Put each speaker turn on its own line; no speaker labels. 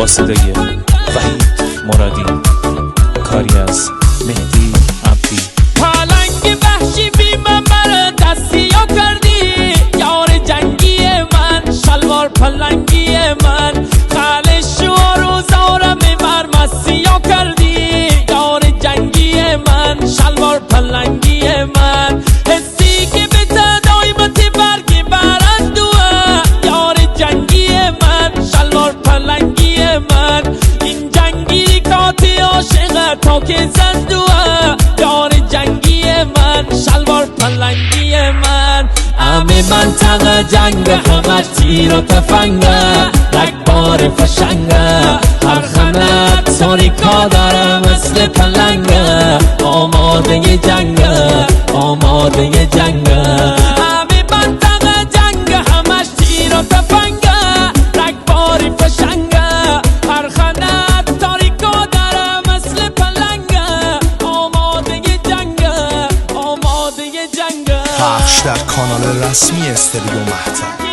با صدای وحید مرادی، کاری از مهدی عبدی.
پالنگ وحشی بی من مرا دستیا کردی، یار جنگی من، شلوار پلنگی من، خالش و روزارم مرمسیا کردی، یار جنگی من، شلوار پلنگی من، حسی که به تدایمت برگی برندوه، یار جنگی من، شلوار پلنگی من، این جنگی کاتی عاشق تا که زندوه، یار جنگی من، شلوار پلنگی من، همه منطقه جنگ، همه تیر و تفنگه، رگبار فشنگه، هر خانه تاریکا داره مثل پلنگه، آماده جنگه، آماده جنگه، همه منطقه جنگ، همش تیر و تفنگه، رگبار فشنگه، هر خانه تاریکا داره مثل پلنگه، آماده جنگه، آماده جنگه.
پخش در کانال رسمی استریو مهتر.